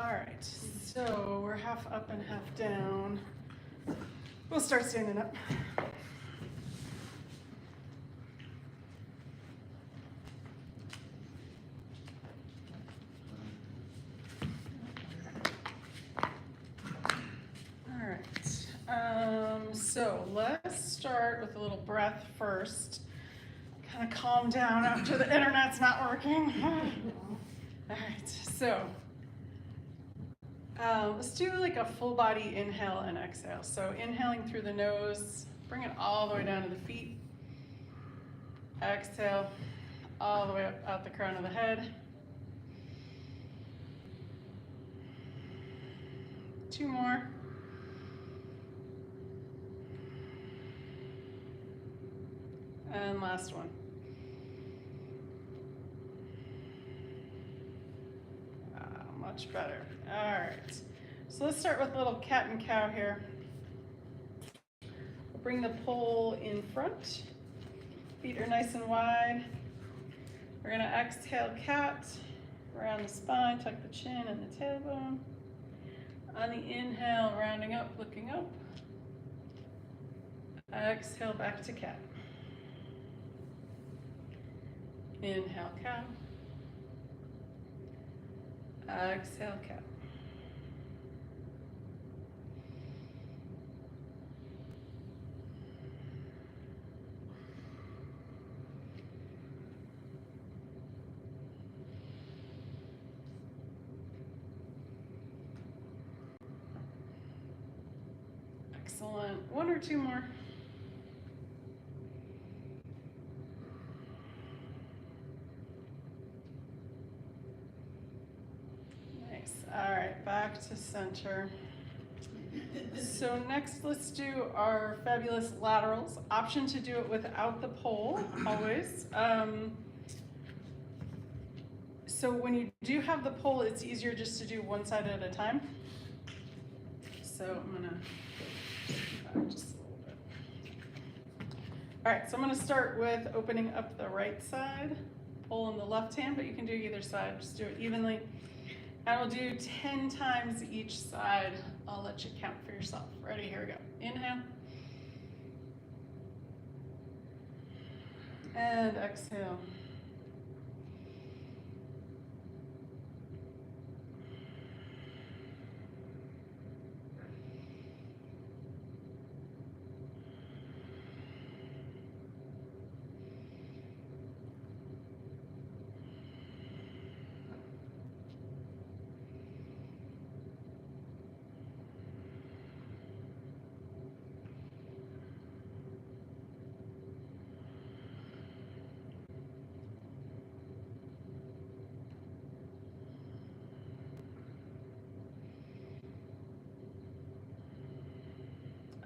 All right, so we're half up and half down. We'll start standing up. All right, so let's start with a little breath first. Kind of calm down after the internet's not working. All right, so let's do like a full body inhale and exhale. So inhaling through the nose, bring it all the way down to the feet. Exhale, all the way up out the crown of the head. 2 more. And last one. Much better. All right. So let's start with a little cat and cow here. We'll bring the pole in front. Feet are nice and wide. We're going to exhale cat, around the spine, tuck the chin and the tailbone. On the inhale, rounding up, looking up. Exhale, back to cat. Inhale, cow. Exhale, cat. Excellent. 1 or 2 more. Nice. All right, back to center. So next, let's do our fabulous laterals. Option to do it without the pole, always. So when you do have the pole, it's easier just to do one side at a time. So I'm gonna go back just a little bit. All right, so I'm gonna start with opening up the right side, pull in the left hand, but you can do either side, just do it evenly. And we'll do 10 times each side. I'll let you count for yourself. Ready, here we go. Inhale. And exhale.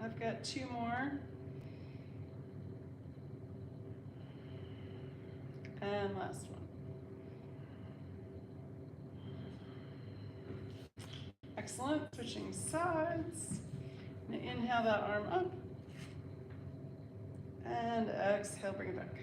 I've got 2 more. And last one. Excellent. Switching sides. And inhale that arm up. And exhale, bring it back.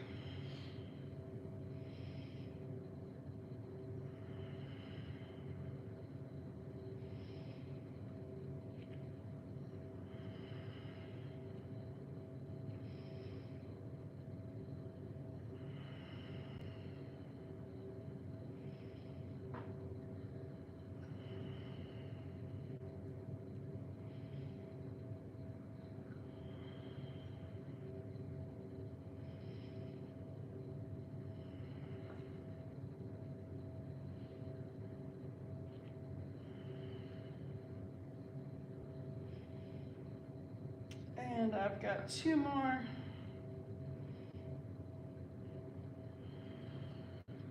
And I've got 2 more.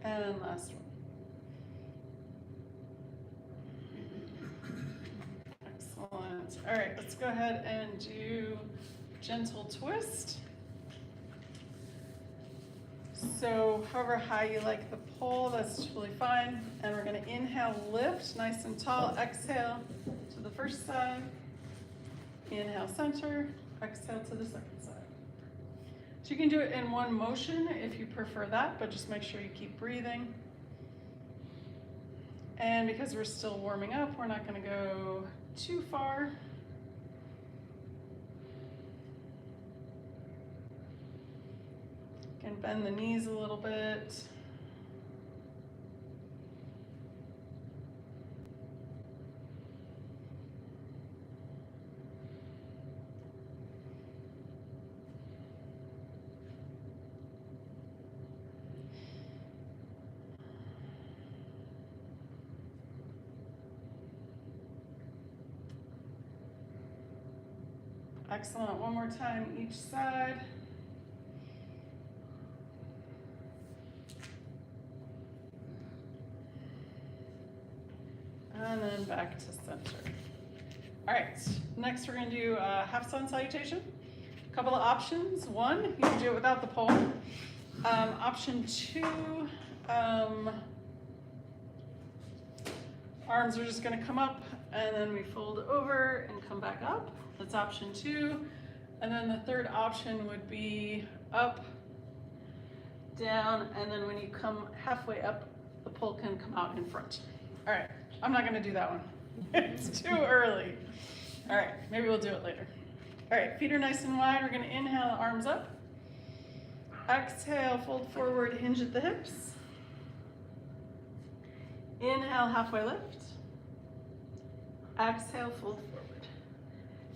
And last one. Excellent. All right, let's go ahead and do gentle twist. So however high you like the pole, that's totally fine. And we're going to inhale, lift, nice and tall. Exhale to the first side. Inhale, center. Exhale to the second side. So you can do it in one motion if you prefer that, but just make sure you keep breathing. And because we're still warming up, we're not gonna go too far. You can bend the knees a little bit. Excellent, one more time each side. And then back to center. All right, next we're gonna do a half sun salutation. A couple of options. One, you can do it without the pole. Option two, arms are just gonna come up and then we fold over and come back up. That's option two. And then the third option would be up, down, and then when you come halfway up, the pole can come out in front. All right, I'm not gonna do that one. It's too early. All right, maybe we'll do it later. All right, feet are nice and wide. We're gonna inhale, arms up. Exhale, fold forward, hinge at the hips. Inhale, halfway lift. Exhale, fold forward.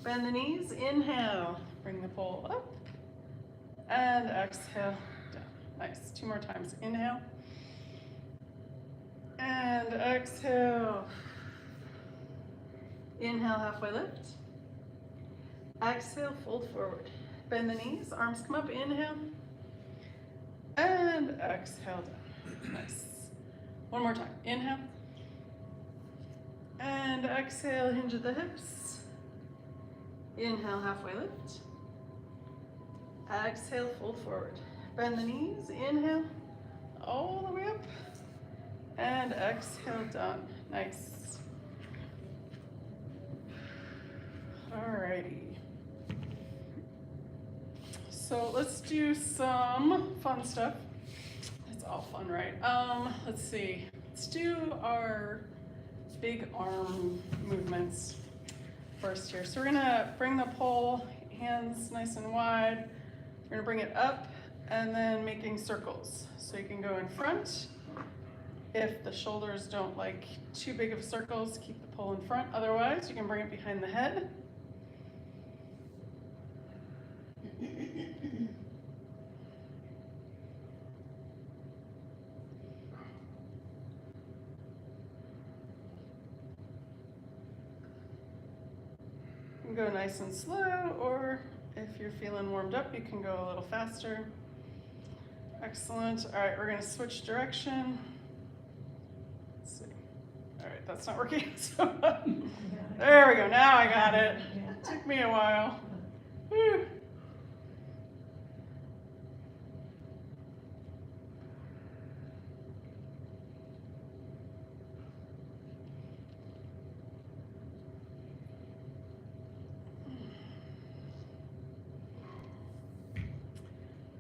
Bend the knees, inhale, bring the pole up. And exhale, down. Nice, two more times. Inhale. And exhale. Inhale, halfway lift. Exhale, fold forward. Bend the knees, arms come up, inhale. And exhale down. Nice. One more time. Inhale. And exhale, hinge at the hips. Inhale, halfway lift. Exhale, fold forward. Bend the knees, inhale, all the way up. And exhale, done. Nice. Alrighty. So let's do some fun stuff. It's all fun, right? Let's see. Let's do our big arm movements first here. So we're gonna bring the pole, hands nice and wide. We're gonna bring it up and then making circles. So you can go in front. If the shoulders don't like too big of circles, keep the pole in front. Otherwise, you can bring it behind the head. You can go nice and slow, or if you're feeling warmed up, you can go a little faster. Excellent. All right, we're gonna switch direction. Let's see. All right, that's not working. So there we go. Now I got it. Took me a while. Whew.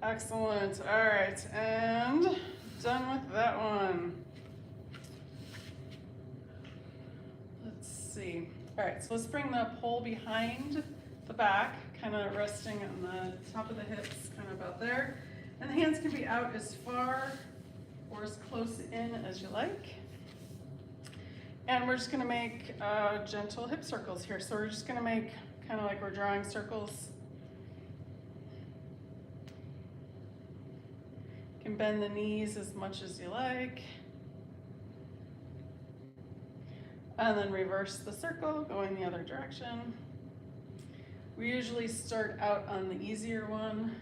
Excellent. All right, and done with that one. Let's see. All right, so let's bring the pole behind the back, kind of resting on the top of the hips, kind of about there. And the hands can be out as far or as close in as you like. And we're just gonna make gentle hip circles here. So we're just gonna make kind of like we're drawing circles. You can bend the knees as much as you like. And then reverse the circle, going the other direction. We usually start out on the easier one.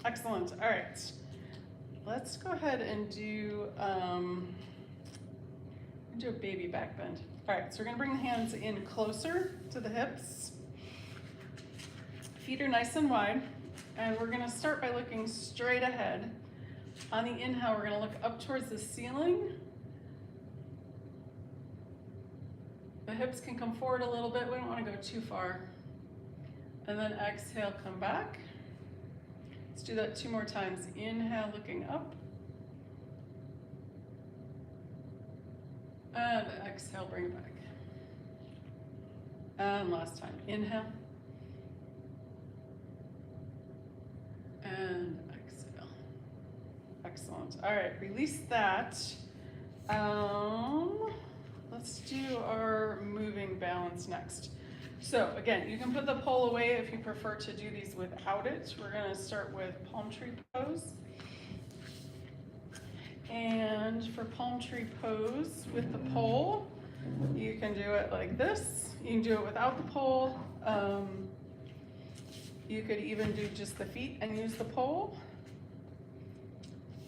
Excellent. All right. Let's go ahead and do a baby back bend. All right, so we're gonna bring the hands in closer to the hips. Feet are nice and wide, and we're gonna start by looking straight ahead. On the inhale, we're gonna look up towards the ceiling. The hips can come forward a little bit. We don't want to go too far. And then exhale, come back. Let's do that 2 more times. Inhale, looking up. And exhale, bring it back. And last time. Inhale. And exhale. Excellent. All right, release that. Let's do our moving balance next. So again, you can put the pole away if you prefer to do these without it. We're gonna start with palm tree pose. And for palm tree pose with the pole, you can do it like this. You can do it without the pole. You could even do just the feet and use the pole.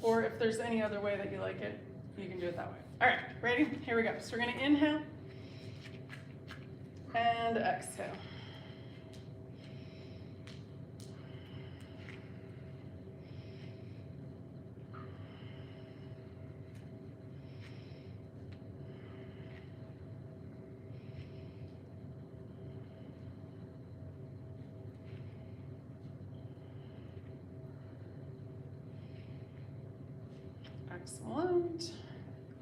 Or if there's any other way that you like it, you can do it that way. All right, ready? Here we go. So we're gonna inhale and exhale. Excellent.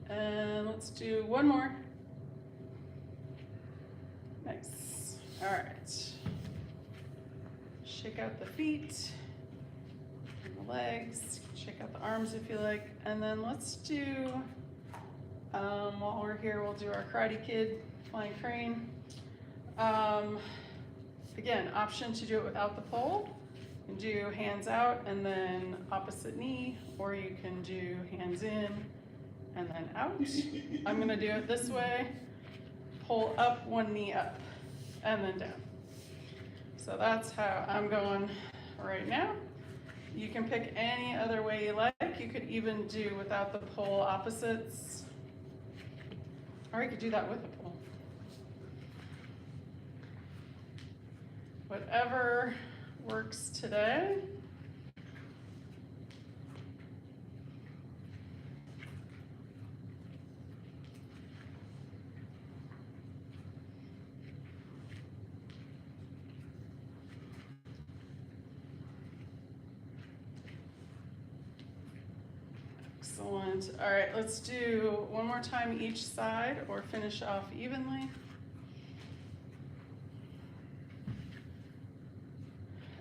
And let's do one more. Nice. All right. Shake out the feet and the legs. Shake out the arms if you like. And then let's do, while we're here, we'll do our Karate Kid flying crane. Again, option to do it without the pole. You can do hands out and then opposite knee, or you can do hands in and then out. I'm gonna do it this way. Pull up, one knee up, and then down. So that's how I'm going right now. You can pick any other way you like. You could even do without the pole opposites, or you could do that with the pole. Whatever works today. Excellent. All right, let's do one more time each side or finish off evenly.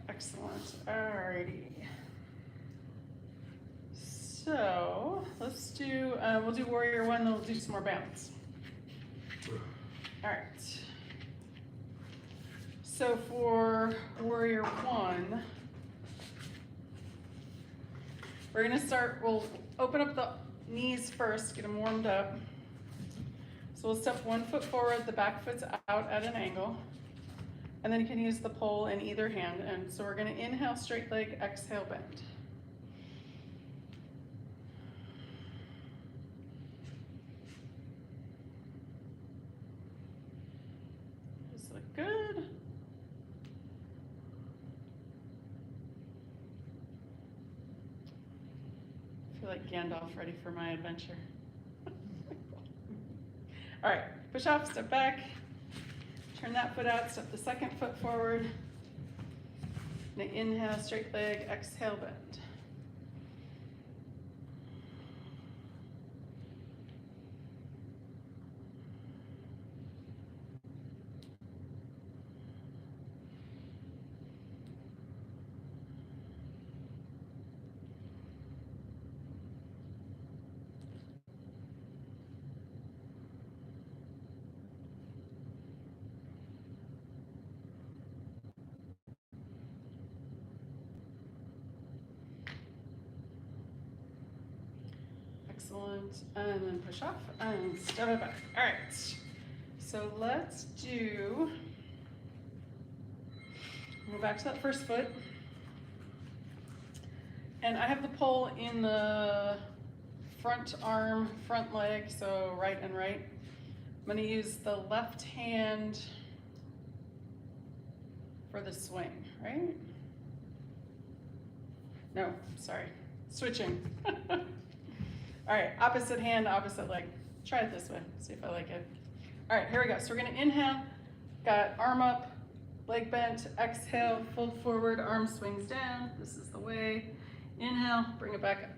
Excellent. Alrighty. So let's do, we'll do warrior one, then we'll do some more balance. All right. So for warrior one, we're gonna start, we'll open up the knees first, get them warmed up. So we'll step 1 foot forward, the back foot's out at an angle. And then you can use the pole in either hand. And so we're gonna inhale, straight leg, exhale, bend. Does look good. I feel like Gandalf ready for my adventure. All right, push off, step back. Turn that foot out, step the second foot forward. Now inhale, straight leg, exhale, bend. Excellent, and then push off and step it back. All right, so let's do, go back to that first foot. And I have the pole in the front arm, front leg, so right and right. I'm gonna use the left hand for the swing, right? No, sorry, switching. All right, opposite hand, opposite leg. Try it this way, see if I like it. All right, here we go. So we're gonna inhale, got arm up, leg bent, exhale, fold forward, arm swings down. This is the way. Inhale, bring it back up.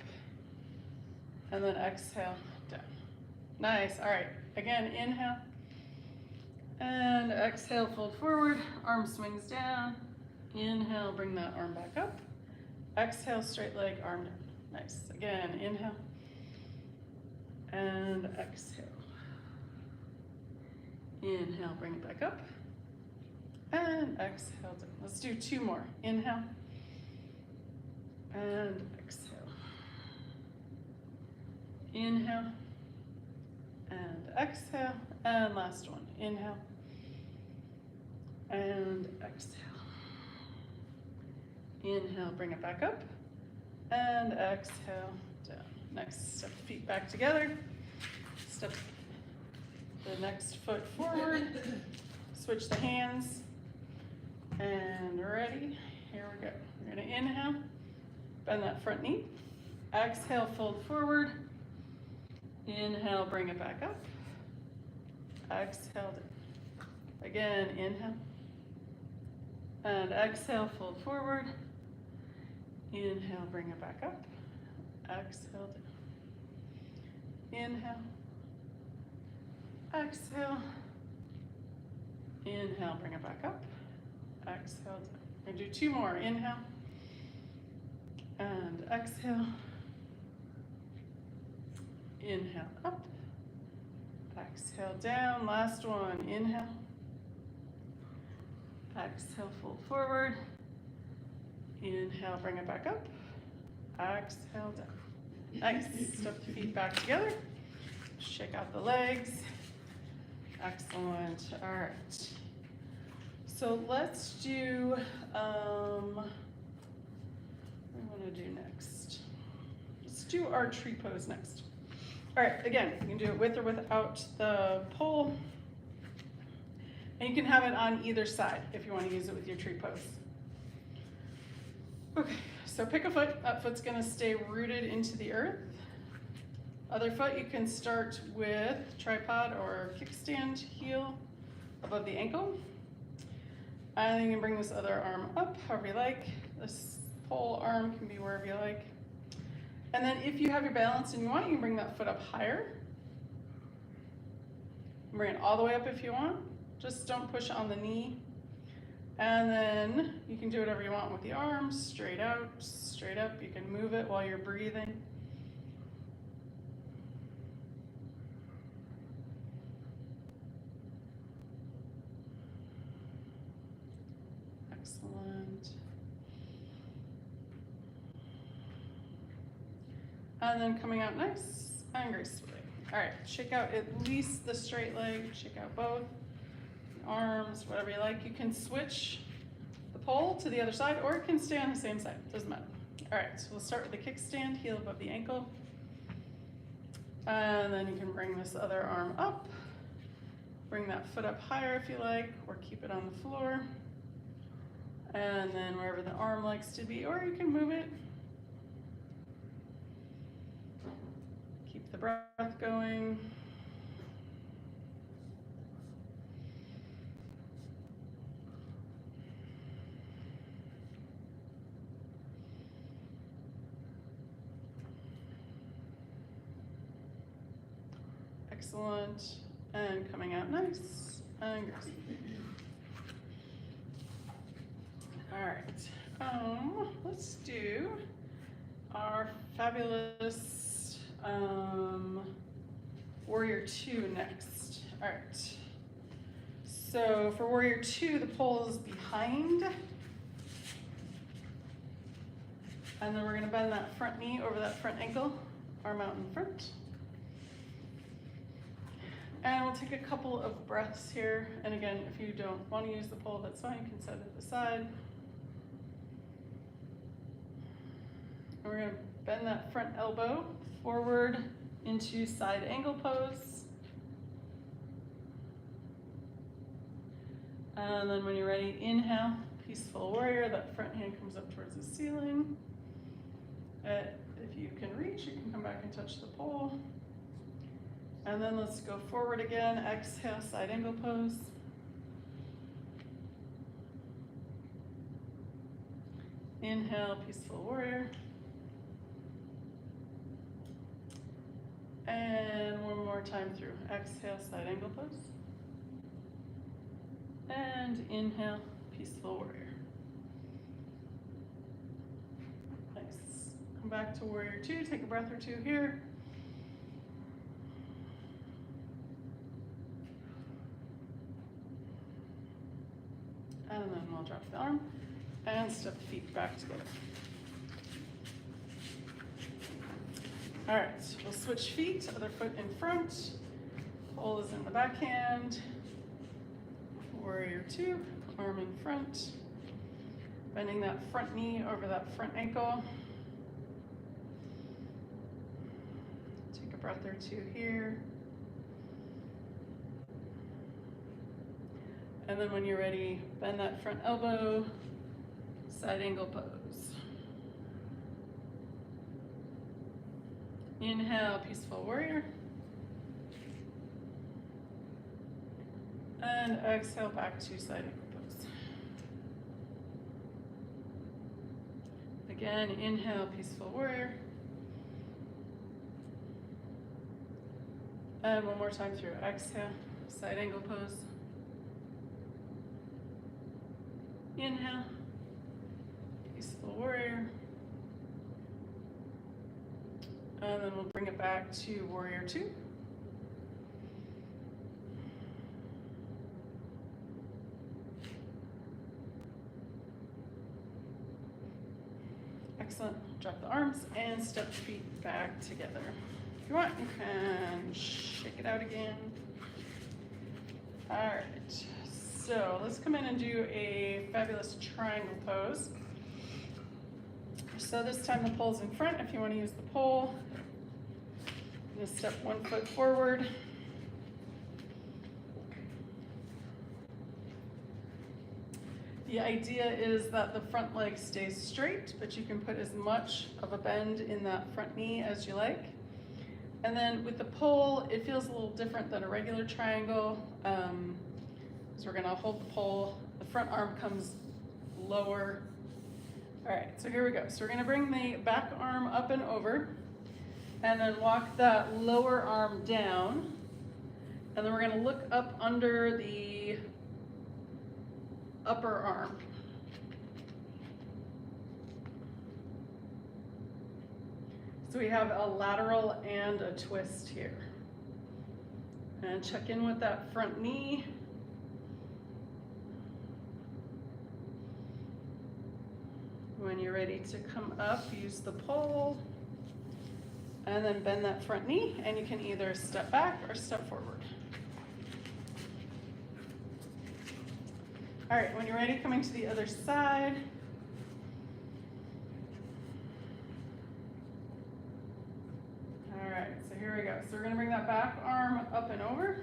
And then exhale, down. Nice, all right. Again, inhale. And exhale, fold forward, arm swings down. Inhale, bring that arm back up. Exhale, straight leg, arm down. Nice, again, inhale. And exhale. Inhale, bring it back up. And exhale down. Let's do 2 more. Inhale. And exhale. Inhale. And exhale. And last one. Inhale. And exhale. Inhale, bring it back up. And exhale down. Nice. Step the feet back together. Step the next foot forward. Switch the hands. And ready. Here we go. We're going to inhale. Bend that front knee. Exhale, fold forward. Inhale, bring it back up. Exhale down. Again, inhale. And exhale, fold forward. Inhale, bring it back up. Exhale down. Inhale. Exhale. Inhale, bring it back up. Exhale down. We're gonna do 2 more. Inhale. And exhale. Inhale up. Exhale down. Last one. Inhale. Exhale, fold forward. Inhale, bring it back up. Exhale down. Nice. Step the feet back together. Shake out the legs. Excellent. All right. So let's do, what do we want to do next? Let's do our tree pose next. All right, again, you can do it with or without the pole. And you can have it on either side if you want to use it with your tree pose. Okay, so pick a foot. That foot's going to stay rooted into the earth. Other foot, you can start with tripod or kickstand heel above the ankle. And then you can bring this other arm up however you like. This pole arm can be wherever you like. And then if you have your balance and you want, you can bring that foot up higher. Bring it all the way up if you want. Just don't push on the knee. And then you can do whatever you want with the arms, straight out, straight up. You can move it while you're breathing. Excellent. And then coming out nice and gracefully. All right, shake out at least the straight leg, shake out both. Arms, whatever you like. You can switch the pole to the other side or it can stay on the same side, doesn't matter. All right, so we'll start with the kickstand, heel above the ankle. And then you can bring this other arm up. Bring that foot up higher if you like, or keep it on the floor. And then wherever the arm likes to be, or you can move it. Keep the breath going. Excellent. And coming out nice and graceful. All right. Let's do our fabulous Warrior 2 next. All right. So for Warrior 2, the pole is behind. And then we're going to bend that front knee over that front ankle, arm out in front. And we'll take a couple of breaths here. And again, if you don't want to use the pole, that's fine. You can set it aside. And we're going to bend that front elbow forward into side angle pose. And then when you're ready, inhale, peaceful warrior. That front hand comes up towards the ceiling. If you can reach, you can come back and touch the pole. And then let's go forward again. Exhale, side angle pose. Inhale, peaceful warrior. And one more time through. Exhale, side angle pose. And inhale, peaceful warrior. Nice. Come back to warrior two. Take a breath or two here. And then we'll drop the arm and step the feet back together. All right, we'll switch feet, other foot in front. Pole is in the backhand. Warrior two, arm in front. Bending that front knee over that front ankle. Take a breath or two here. And then when you're ready, bend that front elbow, side angle pose. Inhale, peaceful warrior. And exhale back to side angle pose. Again, inhale, peaceful warrior. And one more time through. Exhale, side angle pose. Inhale, peaceful warrior. And then we'll bring it back to warrior two. Excellent. Drop the arms and step the feet back together. If you want, you can shake it out again. All right. So let's come in and do a fabulous triangle pose. So this time the pole's in front. If you want to use the pole, just step one foot forward. The idea is that the front leg stays straight, but you can put as much of a bend in that front knee as you like. And then with the pole, it feels a little different than a regular triangle. So we're gonna hold the pole, the front arm comes lower. All right, so here we go. So we're gonna bring the back arm up and over, and then walk that lower arm down. And then we're gonna look up under the upper arm. So we have a lateral and a twist here. And check in with that front knee. When you're ready to come up, use the pole. And then bend that front knee, and you can either step back or step forward. All right, when you're ready, coming to the other side. All right, so here we go. So we're gonna bring that back arm up and over.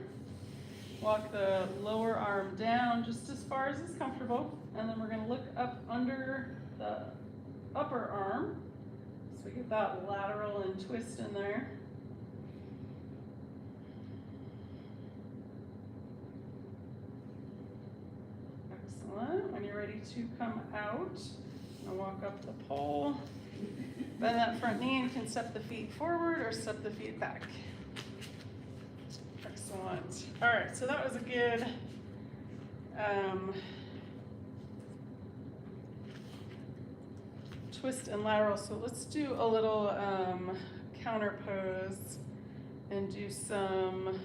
Walk the lower arm down just as far as is comfortable. And then we're gonna look up under the upper arm. So we get that lateral and twist in there. Excellent. When you're ready to come out, I'll walk up the pole. Bend that front knee, and you can step the feet forward or step the feet back. Excellent. All right, so that was a good twist and lateral. So let's do a little counter pose and do some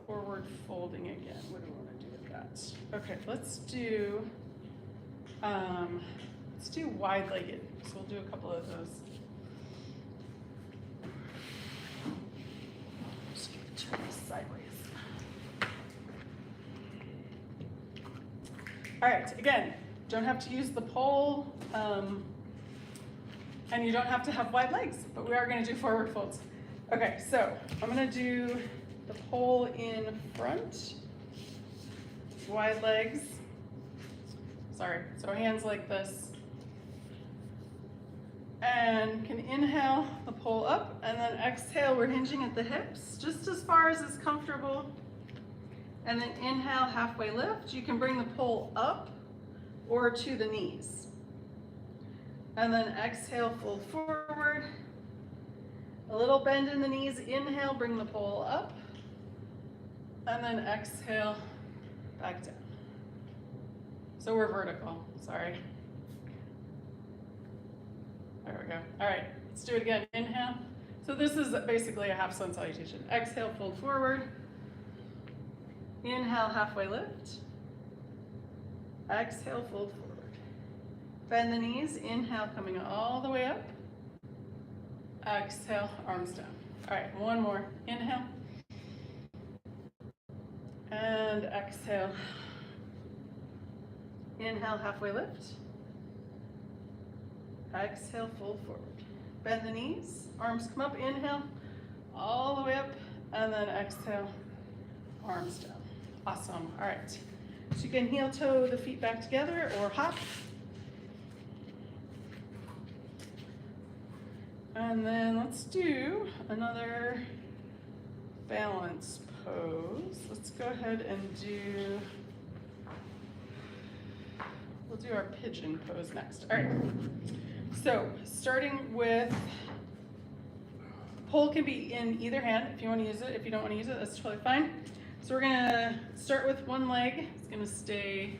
forward folding again. What do we want to do with that? Okay, let's do wide-legged. So we'll do a couple of those. Just gonna turn this sideways. All right, again, don't have to use the pole, and you don't have to have wide legs, but we are gonna do forward folds. Okay, so I'm gonna do the pole in front, wide legs. Sorry, so hands like this. And can inhale the pole up, and then exhale, we're hinging at the hips, just as far as is comfortable. And then inhale, halfway lift. You can bring the pole up or to the knees. And then exhale, fold forward. A little bend in the knees, inhale, bring the pole up. And then exhale, back down. So we're vertical, sorry. There we go. All right, let's do it again. Inhale. So this is basically a half sun salutation. Exhale, fold forward. Inhale, halfway lift. Exhale, fold forward. Bend the knees. Inhale, coming all the way up. Exhale, arms down. All right, one more. Inhale. And exhale. Inhale, halfway lift. Exhale, fold forward. Bend the knees, arms come up, inhale, all the way up, and then exhale, arms down. Awesome, all right. So you can heel toe the feet back together or hop. And then let's do another balance pose. Let's go ahead and we'll do our pigeon pose next. All right. So starting with, pole can be in either hand if you want to use it. If you don't want to use it, that's totally fine. So we're gonna start with one leg. It's gonna stay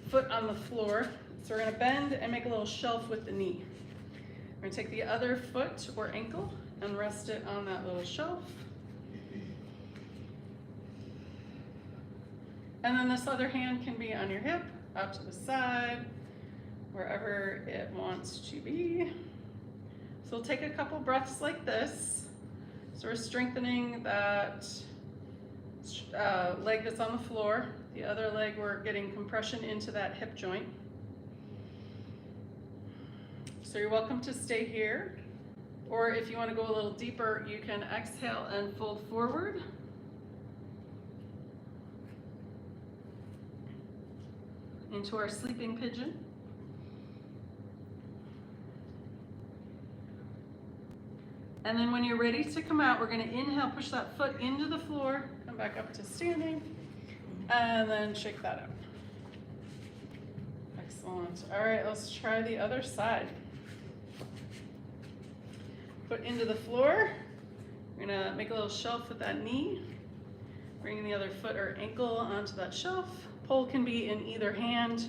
foot on the floor. So we're gonna bend and make a little shelf with the knee. We're gonna take the other foot or ankle and rest it on that little shelf. And then this other hand can be on your hip, out to the side, wherever it wants to be. So we'll take a couple breaths like this. So we're strengthening that leg that's on the floor. The other leg, we're getting compression into that hip joint. So you're welcome to stay here. Or if you want to go a little deeper, you can exhale and fold forward. Into our sleeping pigeon. And then when you're ready to come out, we're going to inhale, push that foot into the floor, come back up to standing, and then shake that out. Excellent. All right, let's try the other side. Foot into the floor. We're going to make a little shelf with that knee. Bringing the other foot or ankle onto that shelf. Pole can be in either hand.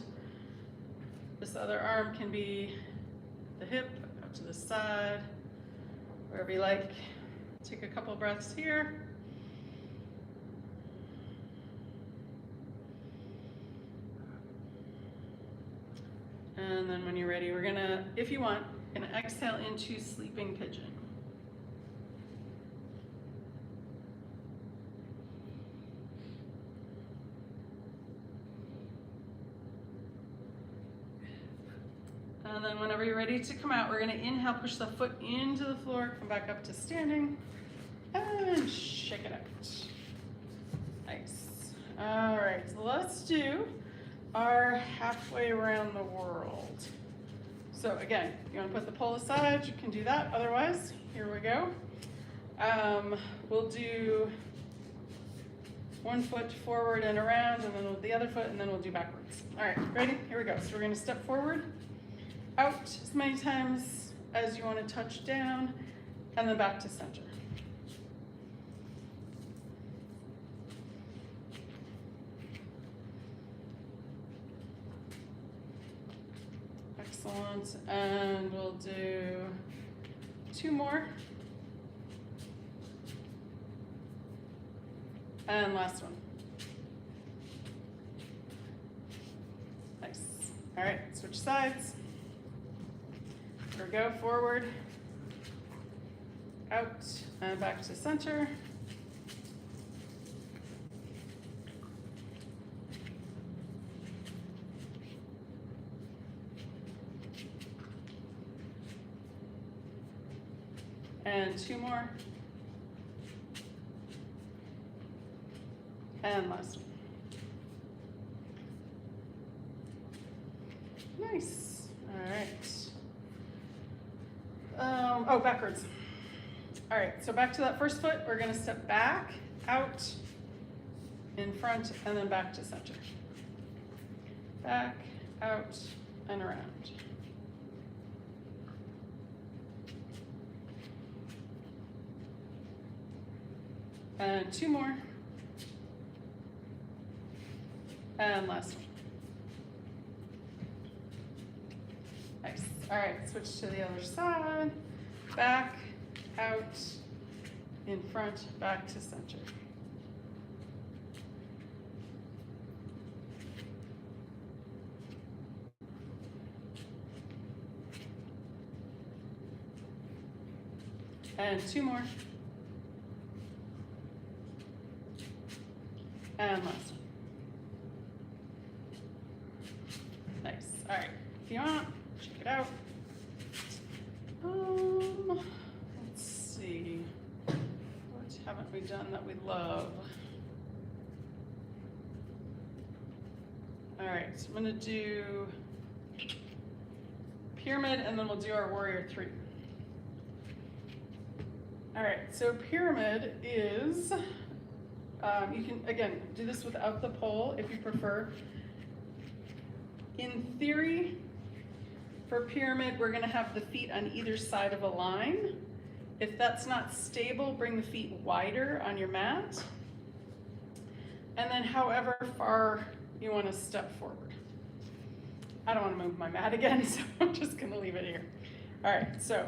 This other arm can be the hip, out to the side, wherever you like. Take a couple breaths here. And then when you're ready, we're gonna, if you want, gonna exhale into sleeping pigeon. And then whenever you're ready to come out, we're gonna inhale, push the foot into the floor, come back up to standing, and shake it out. Nice. All right, so let's do our halfway around the world. So again, if you wanna put the pole aside, you can do that. Otherwise, here we go. We'll do one foot forward and around, and then the other foot, and then we'll do backwards. All right, ready? Here we go. So we're gonna step forward, out as many times as you want to touch down, and then back to center. Excellent, and we'll do two more. And last one. Nice. All right, switch sides. Here we go, forward, out, and back to center. And two more. And last one. Nice. All right. Oh, backwards. All right, so back to that first foot, we're gonna step back, out, in front, and then back to center. Back, out, and around. And 2 more. And last one. Nice. All right, switch to the other side. Back, out, in front, back to center. And 2 more. And last one. Nice. All right. If you want, check it out. Let's see. What haven't we done that we love? All right. So I'm going to do pyramid, and then we'll do our warrior 3. All right. So pyramid is. You can, again, do this without the pole if you prefer. In theory, for pyramid, we're gonna have the feet on either side of a line. If that's not stable, bring the feet wider on your mat. And then however far you wanna step forward. I don't wanna move my mat again, so I'm just gonna leave it here. All right, so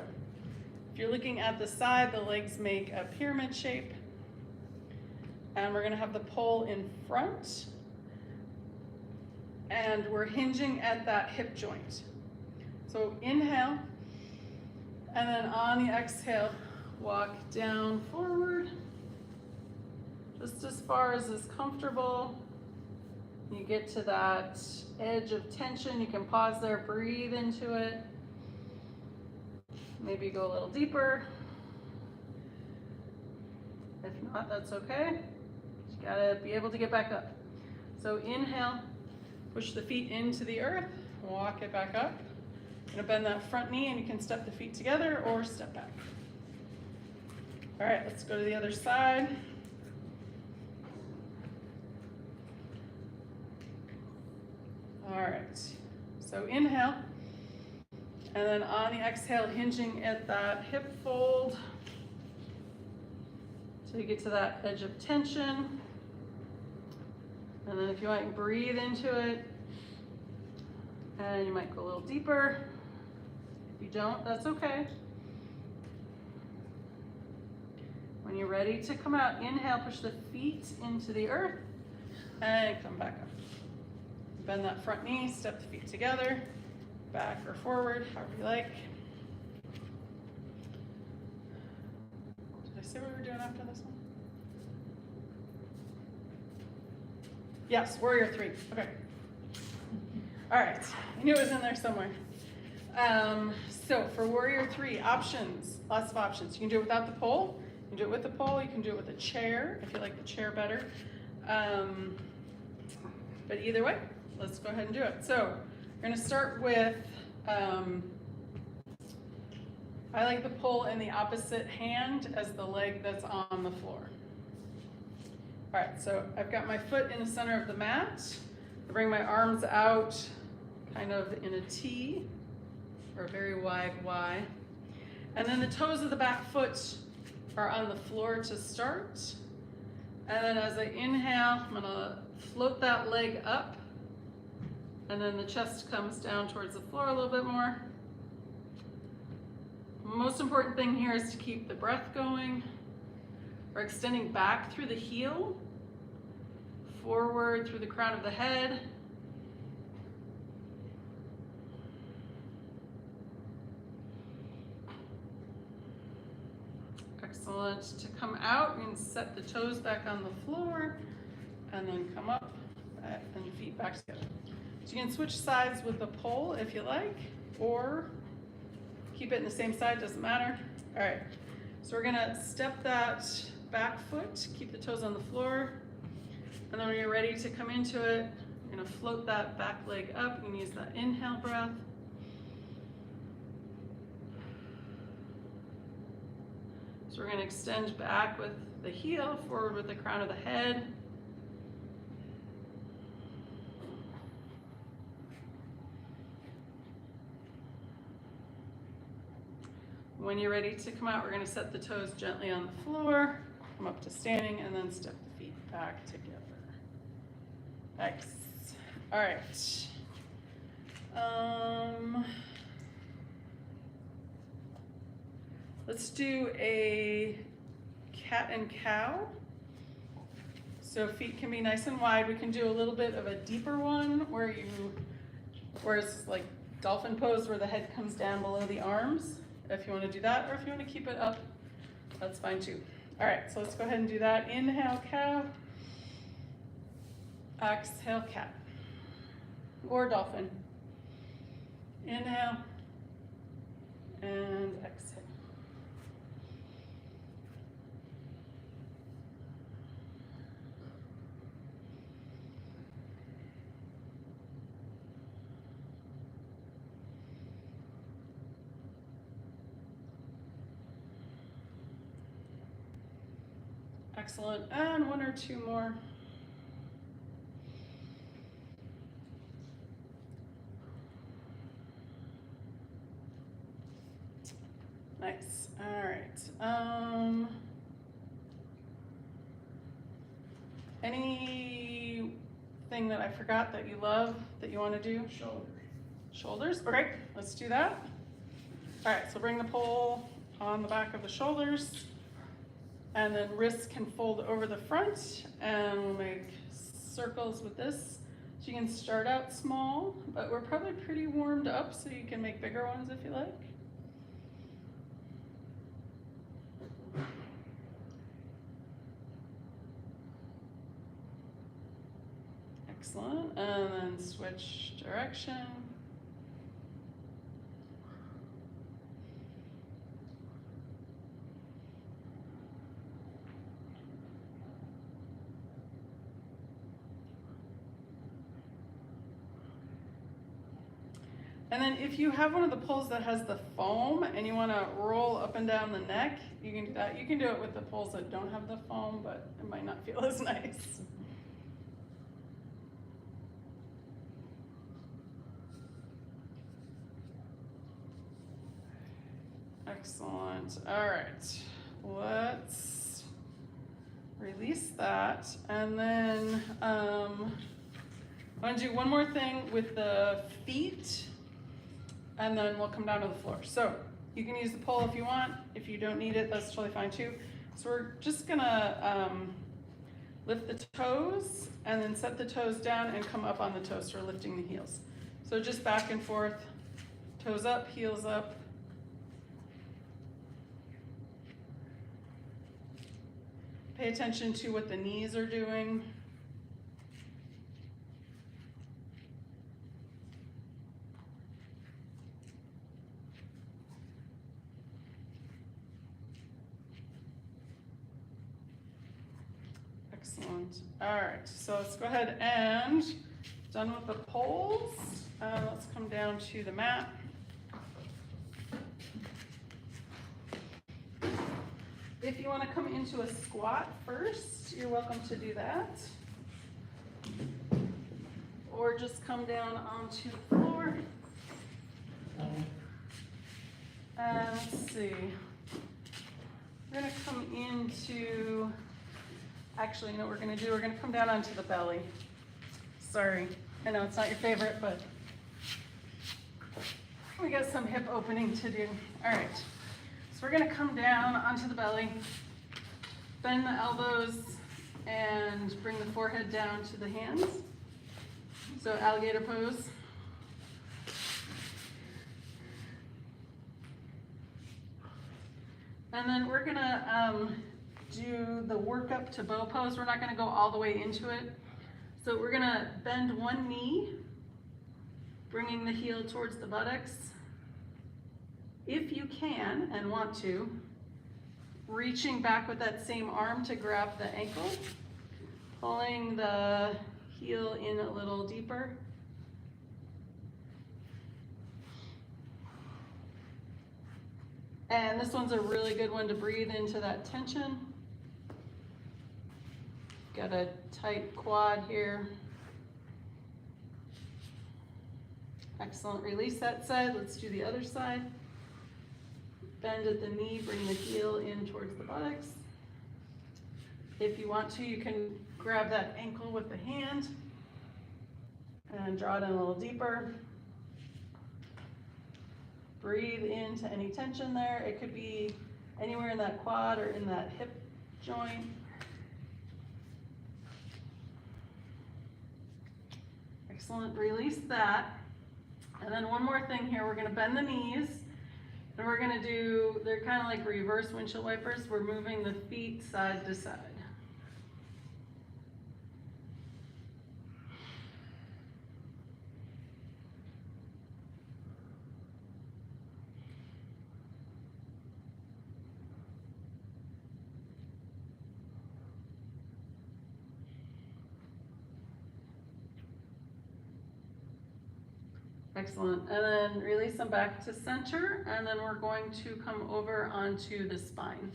if you're looking at the side, the legs make a pyramid shape. And we're gonna have the pole in front. And we're hinging at that hip joint. So inhale, and then on the exhale, walk down forward, just as far as is comfortable. You get to that edge of tension, you can pause there, breathe into it. Maybe go a little deeper. If not, that's okay. You gotta be able to get back up. So inhale, push the feet into the earth, walk it back up. You're gonna bend that front knee and you can step the feet together or step back. All right, let's go to the other side. All right, so inhale, and then on the exhale, hinging at that hip fold. So you get to that edge of tension. And then if you want, breathe into it. And you might go a little deeper. If you don't, that's okay. When you're ready to come out, inhale, push the feet into the earth, and come back up. Bend that front knee, step the feet together, back or forward, however you like. Did I say what we were doing after this one? Yes, warrior 3. Okay. All right. I knew it was in there somewhere. So for warrior 3, options, lots of options. You can do it without the pole. You can do it with the pole. You can do it with a chair if you like the chair better. But either way, let's go ahead and do it. So we're going to start with, I like the pole in the opposite hand as the leg that's on the floor. All right, so I've got my foot in the center of the mat. I bring my arms out kind of in a T or a very wide Y. And then the toes of the back foot are on the floor to start. And then as I inhale, I'm gonna float that leg up. And then the chest comes down towards the floor a little bit more. Most important thing here is to keep the breath going. We're extending back through the heel, forward through the crown of the head. Excellent. To come out, you can set the toes back on the floor and then come up and feet back together. So you can switch sides with the pole if you like, or keep it in the same side, doesn't matter. All right, so we're gonna step that back foot, keep the toes on the floor, and then when you're ready to come into it, you're gonna float that back leg up. You can use that inhale breath. So we're going to extend back with the heel, forward with the crown of the head. When you're ready to come out, we're going to set the toes gently on the floor, come up to standing, and then step the feet back together. Nice. All right. Let's do a cat and cow. So feet can be nice and wide. We can do a little bit of a deeper one where it's like dolphin pose where the head comes down below the arms. If you want to do that, or if you want to keep it up, that's fine too. All right, so let's go ahead and do that. Inhale, cow. Exhale, cat. Or dolphin. Inhale. And exhale. Excellent, and one or two more. Nice, all right. Anything that I forgot that you love, that you want to do? Shoulders. Shoulders, okay, let's do that. All right, so bring the pole on the back of the shoulders. And then wrists can fold over the front, and we'll make circles with this. So you can start out small, but we're probably pretty warmed up, so you can make bigger ones if you like. Excellent, and then switch direction. And then if you have one of the poles that has the foam and you want to roll up and down the neck, you can do that. You can do it with the poles that don't have the foam, but it might not feel as nice. Excellent. All right, let's release that. And then I'm going to do one more thing with the feet. And then we'll come down to the floor. So you can use the pole if you want. If you don't need it, that's totally fine too. So we're just gonna lift the toes and then set the toes down and come up on the toes. So we're lifting the heels. So just back and forth, toes up, heels up. Pay attention to what the knees are doing. Excellent. All right, so let's go ahead and done with the poles. Let's come down to the mat. If you want to come into a squat first, you're welcome to do that. Or just come down onto the floor. Let's see. We're going to come into, actually, you know what we're going to do? We're going to come down onto the belly. Sorry, I know it's not your favorite, but we got some hip opening to do. All right, so we're going to come down onto the belly, bend the elbows, and bring the forehead down to the hands. So alligator pose. And then we're gonna do the work up to bow pose. We're not gonna go all the way into it. So we're gonna bend one knee, bringing the heel towards the buttocks. If you can and want to, reaching back with that same arm to grab the ankle, pulling the heel in a little deeper. And this one's a really good one to breathe into that tension. Got a tight quad here. Excellent, release that side. Let's do the other side. Bend at the knee, bring the heel in towards the buttocks. If you want to, you can grab that ankle with the hand and draw it in a little deeper. Breathe into any tension there. It could be anywhere in that quad or in that hip joint. Excellent, release that. And then one more thing here, we're gonna bend the knees. And we're gonna do, they're kind of like reverse windshield wipers. We're moving the feet side to side. Excellent, and then release them back to center, and then we're going to come over onto the spine.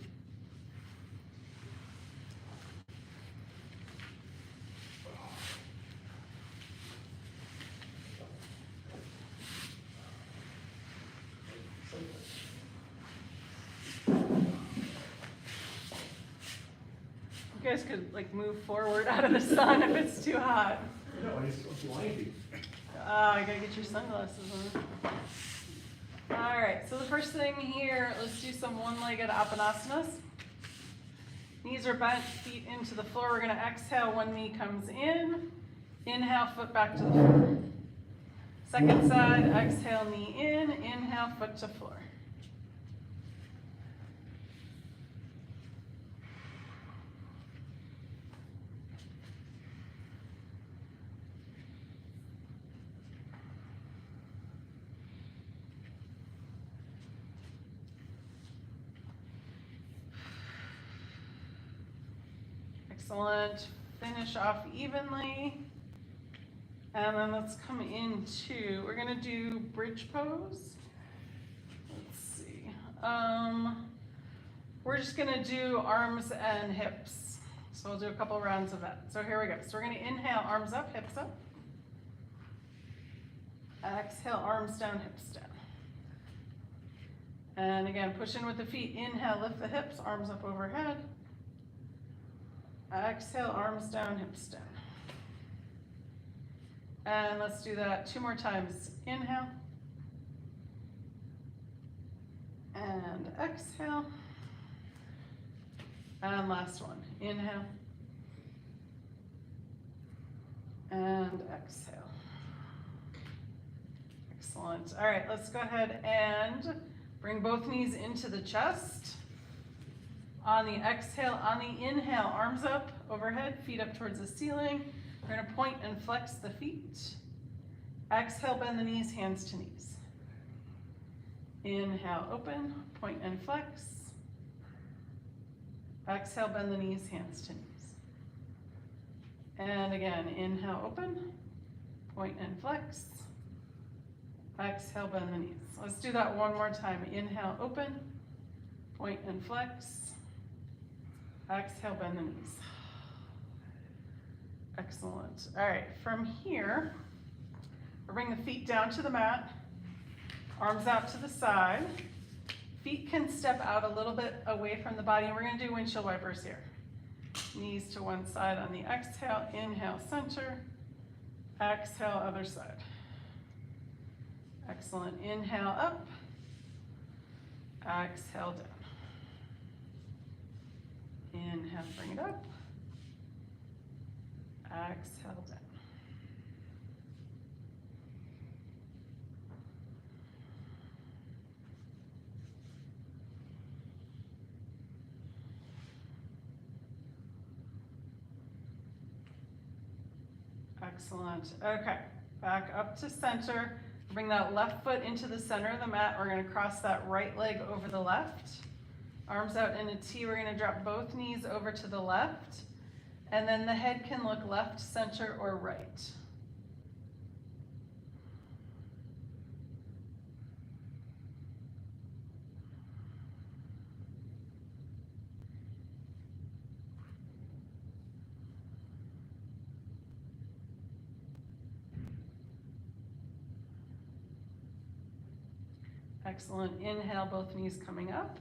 You guys could like move forward out of the sun if it's too hot. No, it's blinding. I gotta get your sunglasses on. All right, so the first thing here, let's do some one-legged Apanasanas. Knees are bent, feet into the floor. We're gonna exhale, one knee comes in. Inhale, foot back to the floor. Second side, exhale, knee in. Inhale, foot to floor. Excellent. Finish off evenly. And then let's come into, we're gonna do bridge pose. Let's see. We're just gonna do arms and hips. So we'll do a couple rounds of that. So here we go. So we're gonna inhale, arms up, hips up. Exhale, arms down, hips down. And again, push in with the feet. Inhale, lift the hips, arms up overhead. Exhale, arms down, hips down. And let's do that 2 more times. Inhale. And exhale. And last one. Inhale. And exhale. Excellent. All right, let's go ahead and bring both knees into the chest. On the exhale, on the inhale, arms up, overhead, feet up towards the ceiling. We're gonna point and flex the feet. Exhale, bend the knees, hands to knees. Inhale, open, point and flex. Exhale, bend the knees, hands to knees. And again, inhale, open, point and flex. Exhale, bend the knees. Let's do that one more time. Inhale, open, point and flex. Exhale, bend the knees. Excellent. All right, from here, we'll bring the feet down to the mat, arms out to the side. Feet can step out a little bit away from the body, and we're gonna do windshield wipers here. Knees to one side on the exhale, inhale, center. Exhale, other side. Excellent. Inhale, up. Exhale, down. Inhale, bring it up. Exhale, down. Excellent. Okay, back up to center. Bring that left foot into the center of the mat. We're gonna cross that right leg over the left. Arms out in a T. We're gonna drop both knees over to the left. And then the head can look left, center, or right. Excellent. Inhale, both knees coming up.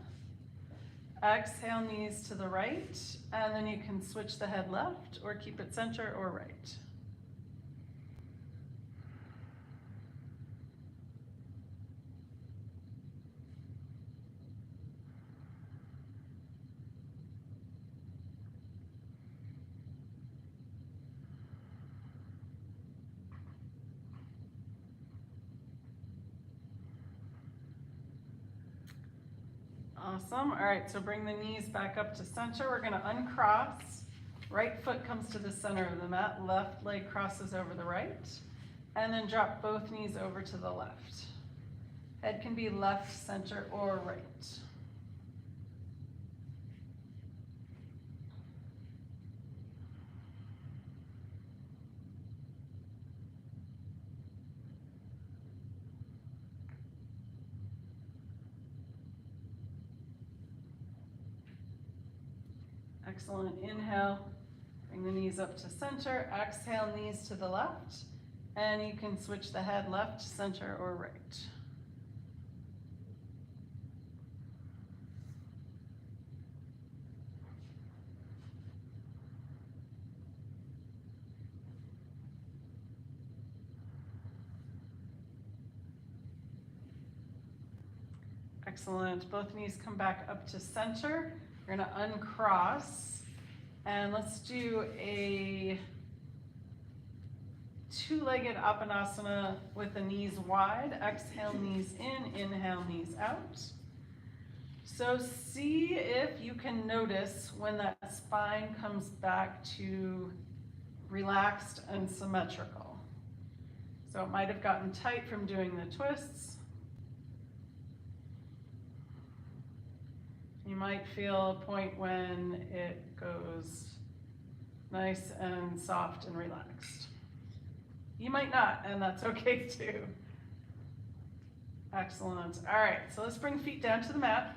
Exhale, knees to the right, and then you can switch the head left or keep it center or right. Awesome. All right, so bring the knees back up to center. We're going to uncross. Right foot comes to the center of the mat. Left leg crosses over the right. And then drop both knees over to the left. Head can be left, center, or right. Excellent. Inhale, bring the knees up to center. Exhale, knees to the left. And you can switch the head left, center, or right. Excellent. Both knees come back up to center. You're going to uncross. And let's do a two-legged Apanasana with the knees wide. Exhale, knees in. Inhale, knees out. So see if you can notice when that spine comes back to relaxed and symmetrical. So it might have gotten tight from doing the twists. You might feel a point when it goes nice and soft and relaxed. You might not, and that's okay too. Excellent. All right, so let's bring feet down to the mat.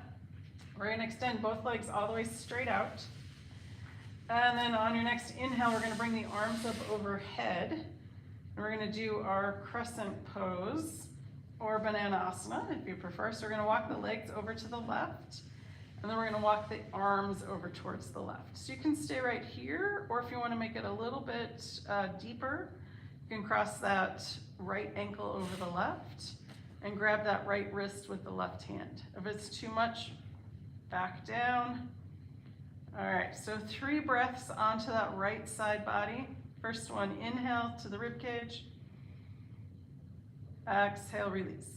We're going to extend both legs all the way straight out. And then on your next inhale, we're going to bring the arms up overhead. And we're going to do our crescent pose or banana asana if you prefer. So we're going to walk the legs over to the left. And then we're going to walk the arms over towards the left. So you can stay right here, or if you want to make it a little bit deeper, you can cross that right ankle over the left and grab that right wrist with the left hand. If it's too much, back down. All right, so 3 breaths onto that right side body. First one, inhale to the rib cage. Exhale, release.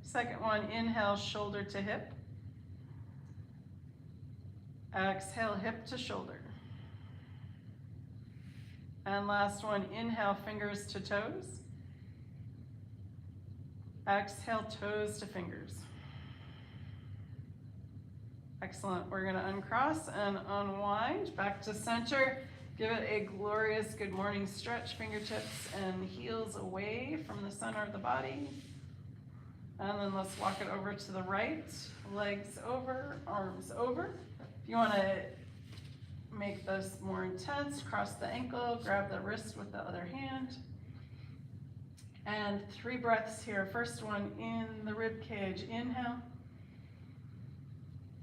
Second one, inhale, shoulder to hip. Exhale, hip to shoulder. And last one, inhale, fingers to toes. Exhale, toes to fingers. Excellent. We're going to uncross and unwind back to center. Give it a glorious good morning stretch, fingertips and heels away from the center of the body. And then let's walk it over to the right, legs over, arms over. If you want to make this more intense, cross the ankle, grab the wrist with the other hand. And 3 breaths here. First one in the rib cage, inhale.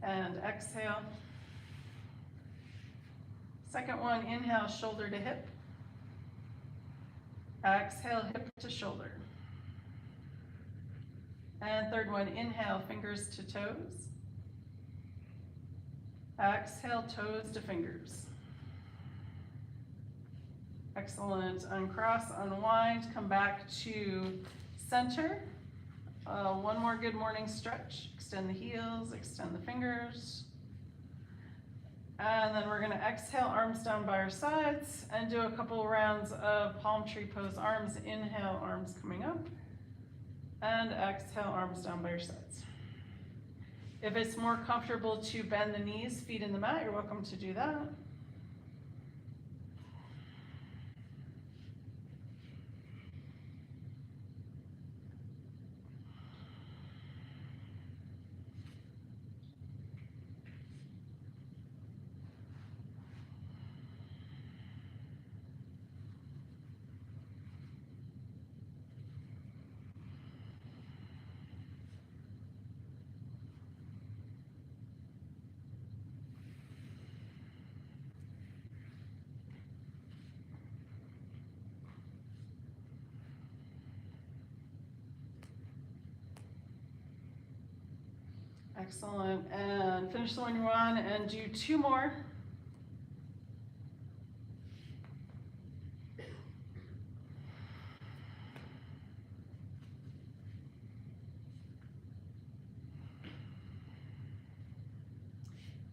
And exhale. Second one, inhale, shoulder to hip. Exhale, hip to shoulder. And third one, inhale, fingers to toes. Exhale, toes to fingers. Excellent. Uncross, unwind, come back to center. One more good morning stretch. Extend the heels, extend the fingers. And then we're going to exhale, arms down by our sides, and do a couple rounds of palm tree pose arms. Inhale, arms coming up. And exhale, arms down by your sides. If it's more comfortable to bend the knees, feet in the mat, you're welcome to do that. Excellent. And finish the one you want and do 2 more.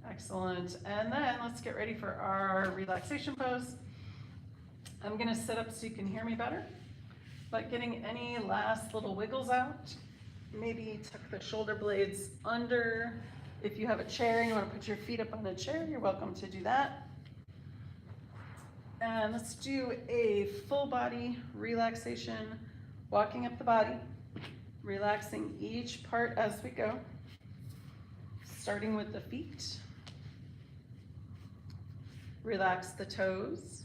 Excellent. And then let's get ready for our relaxation pose. I'm gonna sit up so you can hear me better, but getting any last little wiggles out. Maybe tuck the shoulder blades under. If you have a chair and you wanna put your feet up on a chair, you're welcome to do that. And let's do a full body relaxation, walking up the body, relaxing each part as we go, starting with the feet. Relax the toes.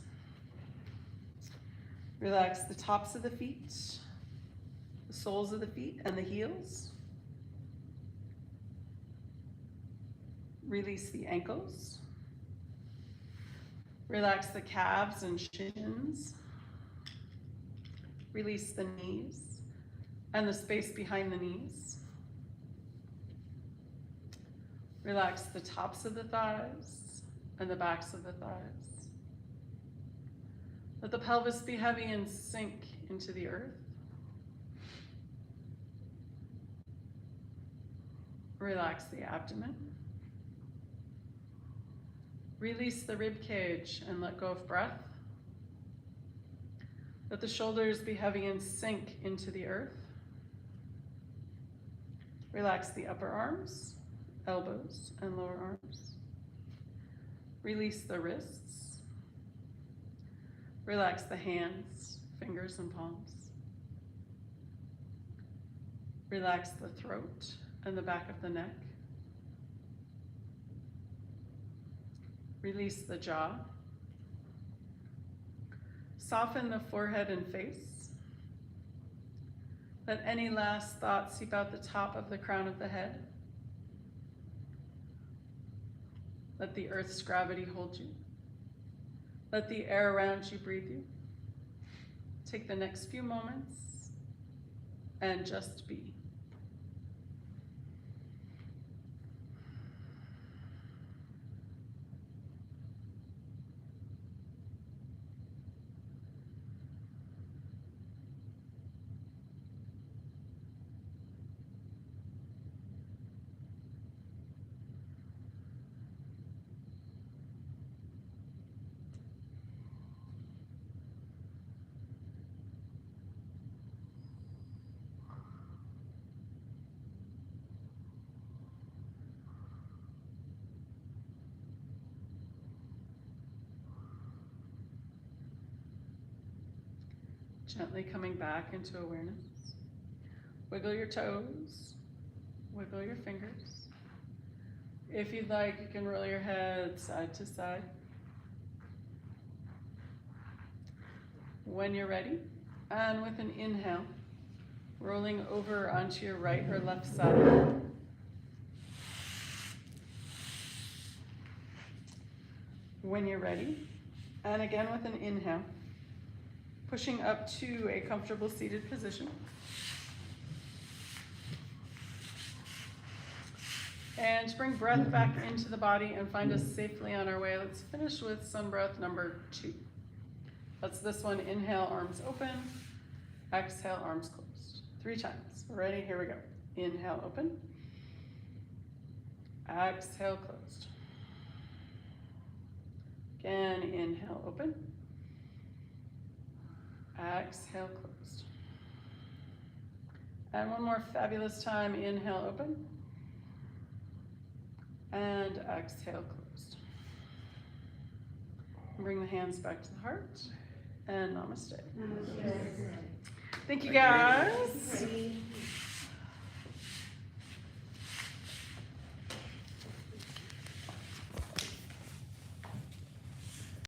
Relax the tops of the feet, the soles of the feet, and the heels. Release the ankles. Relax the calves and shins. Release the knees and the space behind the knees. Relax the tops of the thighs and the backs of the thighs. Let the pelvis be heavy and sink into the earth. Relax the abdomen. Release the rib cage and let go of breath. Let the shoulders be heavy and sink into the earth. Relax the upper arms, elbows, and lower arms. Release the wrists. Relax the hands, fingers, and palms. Relax the throat and the back of the neck. Release the jaw. Soften the forehead and face. Let any last thoughts seep out the top of the crown of the head. Let the earth's gravity hold you. Let the air around you breathe you. Take the next few moments and just be. Gently coming back into awareness. Wiggle your toes, wiggle your fingers. If you'd like, you can roll your head side to side. When you're ready, and with an inhale, rolling over onto your right or left side. When you're ready, and again with an inhale, pushing up to a comfortable seated position. And bring breath back into the body and find us safely on our way. Let's finish with sun breath number 2. That's this one. Inhale, arms open. Exhale, arms closed. 3 times. Ready? Here we go. Inhale, open. Exhale, closed. Again, inhale, open. Exhale, closed. And one more fabulous time. Inhale, open. And exhale, closed. Bring the hands back to the heart. And namaste. Namaste. Thank you, guys.